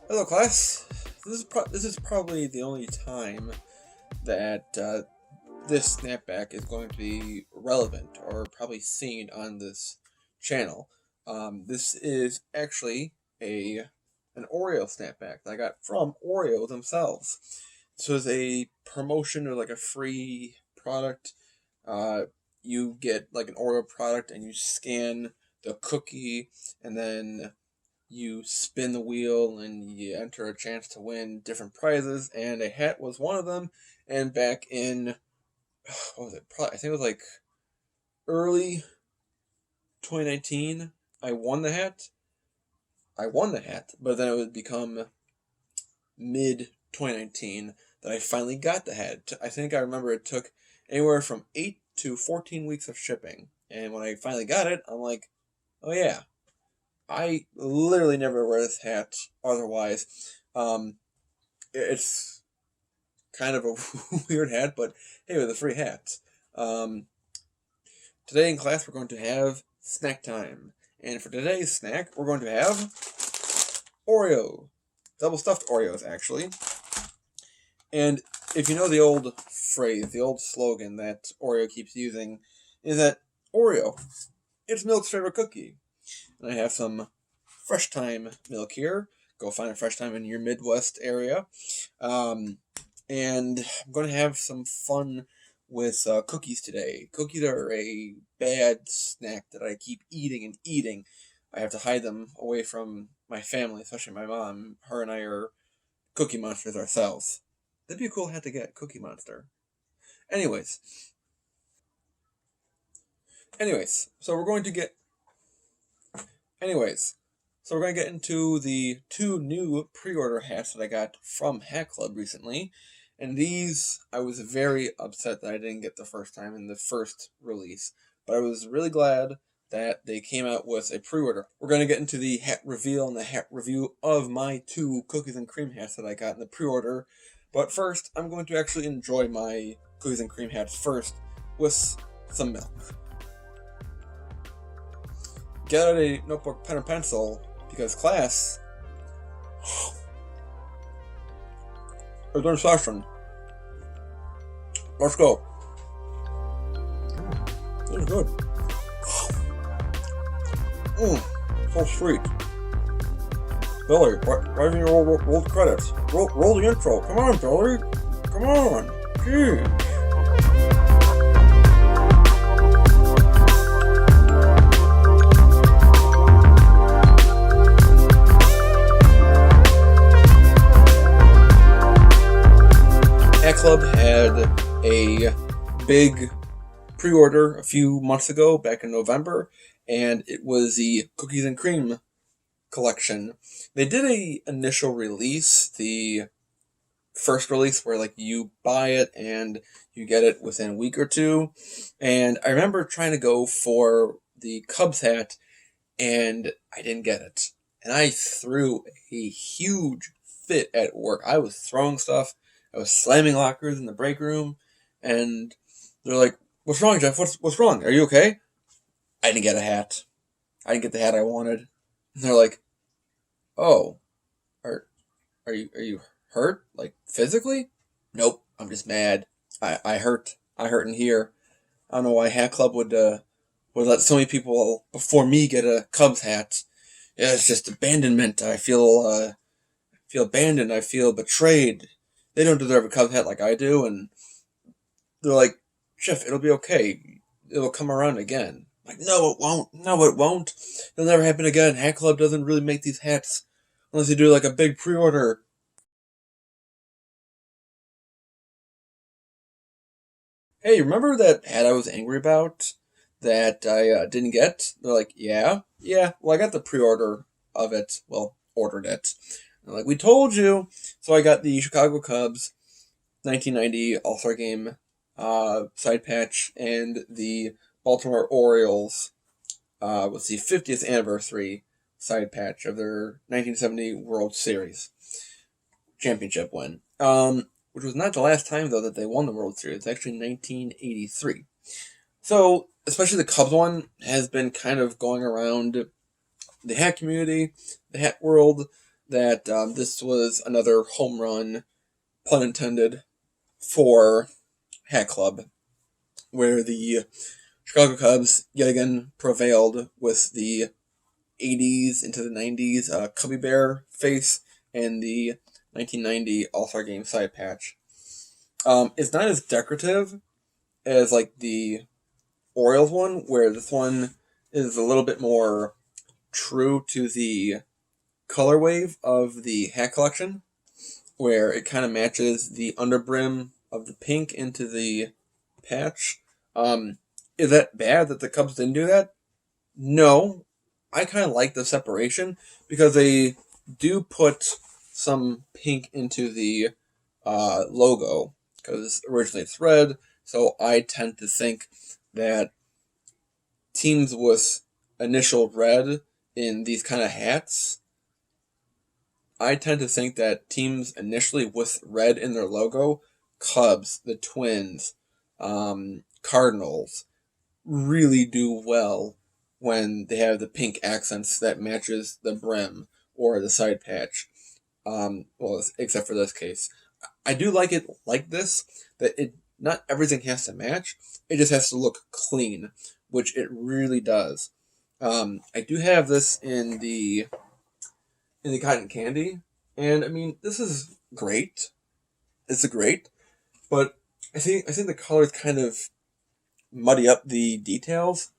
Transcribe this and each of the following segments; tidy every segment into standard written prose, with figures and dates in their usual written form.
Hello, class. This is probably the only time that this snapback is going to be relevant or probably seen on this channel. This is actually a an Oreo snapback that I got from Oreo themselves. This was a promotion or like a free product. Uh, you get like an Oreo product and you scan the cookie, and then you spin the wheel and you enter a chance to win different prizes, and a hat was one of them. And back in what was it? Probably, I think it was like early 2019. I won the hat. But then it would become mid 2019 that I finally got the hat. I think I remember it took anywhere from 8 to 14 weeks of shipping. And when I finally got it, I'm like, oh yeah, I literally never wear this hat otherwise. It's kind of a weird hat, but hey, with a free hat. Um, Today in class, we're going to have snack time. And for today's snack, we're going to have Oreo. Double stuffed Oreos, actually. And if you know the old phrase, the old slogan that Oreo keeps using, is that Oreo, it's milk's favorite cookie. And I have some Fresh Time milk here. Go find a Fresh Time in your Midwest area. And I'm going to have some fun with cookies today. Cookies are a bad snack that I keep eating and eating. I have to hide them away from my family, especially my mom. Her and I are cookie monsters ourselves. That'd be a cool hat to get, Cookie Monster. Anyways, anyways, so we're going to get. Anyways, so we're going to get into the two new pre-order hats that I got from Hat Club recently. And these, I was very upset that I didn't get the first time in the first release. But I was really glad that they came out with a pre-order. We're going to get into the hat reveal and the hat review of my two cookies and cream hats that I got in the pre-order. But first, I'm going to actually enjoy my cookies and cream hats first with some milk. Get out a notebook, pen, and pencil, because class is in session. Let's go. This is good. So sweet. Billy, write me your roll the credits. Roll the intro. Come on, Billy. Come on. Jeez. Hat Club had a big pre-order a few months ago, back in November, and it was the Cookies and Cream collection. They did a initial release, the first release where like you buy it and you get it within a week or two. And I remember trying to go for the Cubs hat and I didn't get it. And I threw a huge fit at work. I was throwing stuff. I was slamming lockers in the break room, and they're like, "What's wrong, Jeff? What's wrong? Are you okay?" I didn't get a hat. I didn't get the hat I wanted. And they're like, "Oh, are are you hurt? Like physically?" Nope. I'm just mad. I hurt. I hurt in here. I don't know why Hat Club would let so many people before me get a Cubs hat. Yeah, it's just abandonment. I feel abandoned. I feel betrayed. They don't deserve a Cubs hat like I do, and they're like, Jeff, it'll be okay. It'll come around again. I'm like, no, it won't. No, it won't. It'll never happen again. Hat Club doesn't really make these hats unless you do like a big pre-order. Hey, remember that hat I was angry about that I didn't get? They're like, yeah, yeah. Well, I got the pre-order of it. Well, ordered it. They're like, we told you. So I got the Chicago Cubs 1990 All-Star Game side patch and the Baltimore Orioles was the 50th anniversary side patch of their 1970 World Series championship win. Which was not the last time, though, that they won the World Series. It's actually 1983. So, especially the Cubs one has been kind of going around the hat community, the hat world, that this was another home run, pun intended, for Hat Club, where the Chicago Cubs yet again prevailed with the 80s into the 90s Cubby Bear face and the 1990 All-Star Game side patch. It's not as decorative as like the Orioles one, where this one is a little bit more true to the color wave of the hat collection, where it kind of matches the underbrim of the pink into the patch. Is that bad that the Cubs didn't do that? No. I kind of like the separation because they do put some pink into the logo because originally it's red. So I tend to think that teams with initial red in these kind of hats, I tend to think that teams initially with red in their logo, Cubs, the Twins, Cardinals, really do well when they have the pink accents that matches the brim or the side patch. Well, except for this case. I do like it like this, that it not everything has to match. It just has to look clean, which it really does. I do have this in the cotton candy, and I mean this is great. It's a great, but I think the colors kind of muddy up the details,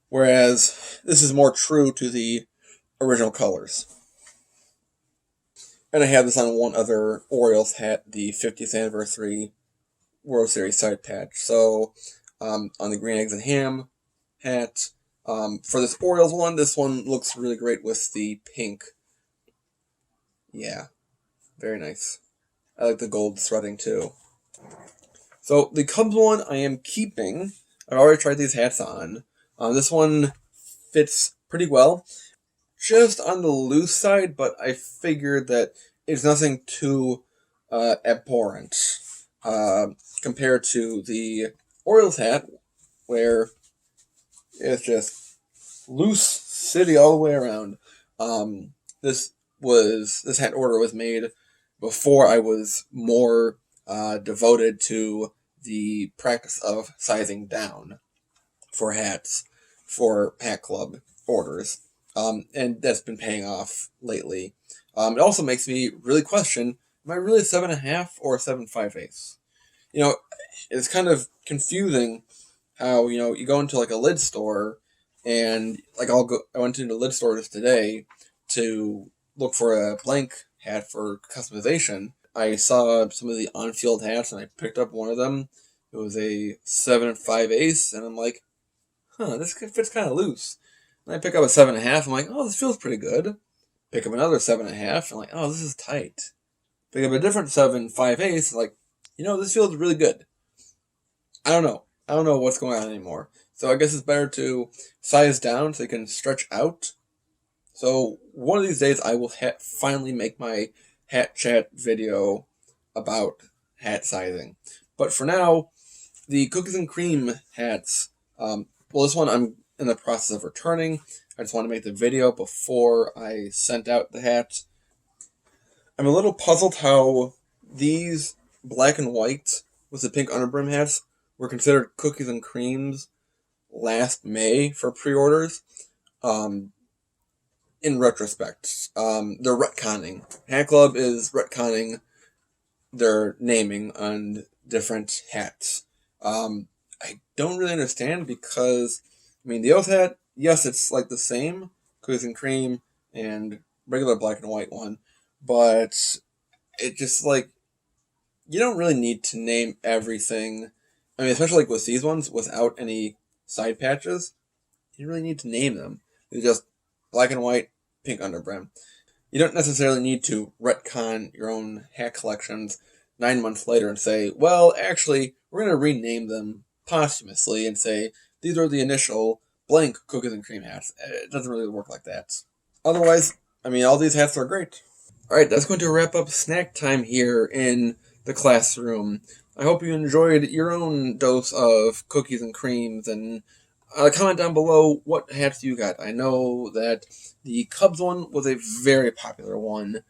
whereas this is more true to the original colors. And I have this on one other Orioles hat, the 50th anniversary World Series side patch. So on the green eggs and ham hat, for this Orioles one, this one looks really great with the pink. Yeah, very nice. I like the gold threading too. So the Cubs one I am keeping. I've already tried these hats on. This one fits pretty well. Just on the loose side, but I figured that it's nothing too abhorrent compared to the Orioles hat, where it's just loose city all the way around. This hat order was made before I was more devoted to the practice of sizing down for hats for Hat Club orders. And that's been paying off lately. It also makes me really question, am I really 7.5 or 7.5/8? You know, it's kind of confusing how, you go into like a lid store and like I went into a lid store just today to look for a blank hat for customization. I saw some of the on-field hats and I picked up one of them. It was a 7.5/8, and I'm like, this fits kind of loose. And I pick up a 7.5. I'm like, oh, this feels pretty good. Pick up another 7.5. I'm like, oh, this is tight. Pick up a different 7.5/8. Like, this feels really good. I don't know. I don't know what's going on anymore. So I guess it's better to size down so you can stretch out. So one of these days I will finally make my hat chat video about hat sizing. But for now, the cookies and cream hats. This one I'm in the process of returning. I just want to make the video before I sent out the hat. I'm a little puzzled how these black and white with the pink underbrim hats were considered cookies and creams last May for pre-orders. In retrospect, they're retconning. Hat Club is retconning their naming on different hats. I don't really understand because, the O's hat, yes, it's like the same, cookies and cream and regular black and white one, but it just like, you don't really need to name everything. Especially like with these ones, without any side patches, you don't really need to name them. They're just black and white, pink underbrim. You don't necessarily need to retcon your own hat collections 9 months later and say, well, actually, we're going to rename them posthumously and say, these are the initial blank cookies and cream hats. It doesn't really work like that. Otherwise, all these hats are great. Alright, that's going to wrap up snack time here in the classroom. I hope you enjoyed your own dose of cookies and creams and Comment down below what hats you got. I know that the Cubs one was a very popular one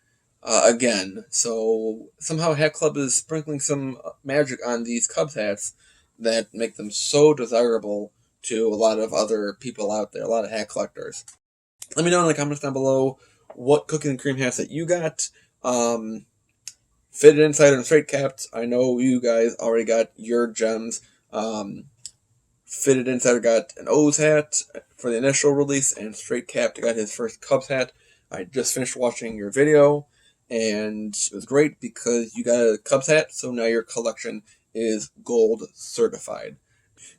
again, so somehow Hat Club is sprinkling some magic on these Cubs hats that make them so desirable to a lot of other people out there, a lot of hat collectors. Let me know in the comments down below what cookies and cream hats that you got. Fitted Insider and straight capped. I know you guys already got your gems. Fitted Insider got an O's hat for the initial release, and straight capped got his first Cubs hat. I just finished watching your video, and it was great because you got a Cubs hat, so now your collection is gold certified.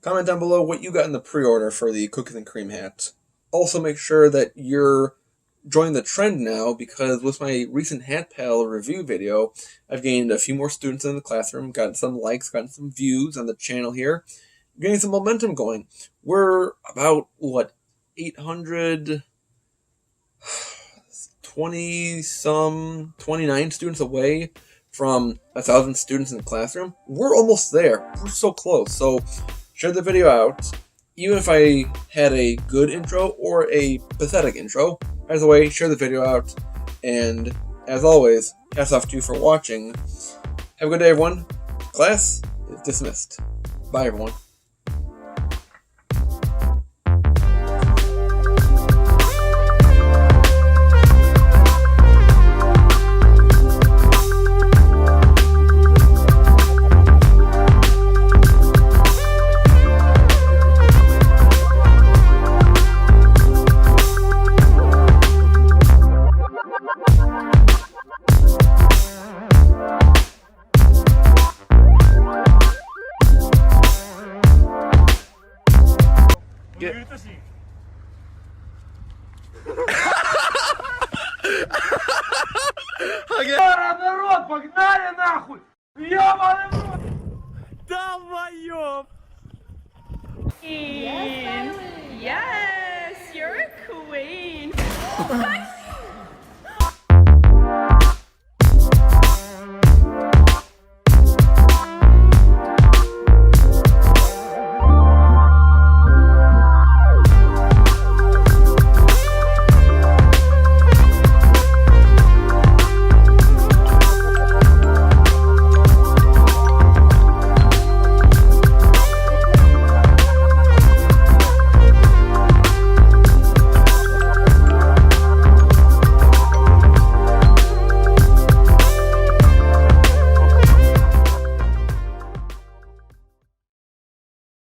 Comment down below what you got in the pre-order for the cookies and cream hat. Also make sure that you're joining the trend now, because with my recent Hat Pal review video, I've gained a few more students in the classroom, gotten some likes, gotten some views on the channel here, getting some momentum going. We're about, 29 students away from 1,000 students in the classroom. We're almost there. We're so close. So share the video out. Even if I had a good intro or a pathetic intro, either way, share the video out. And as always, hats off to you for watching. Have a good day, everyone. Class is dismissed. Bye, everyone. Народ, погнали нахуй! Ёбаный в рот! Долбоёб! Yes, you're a queen.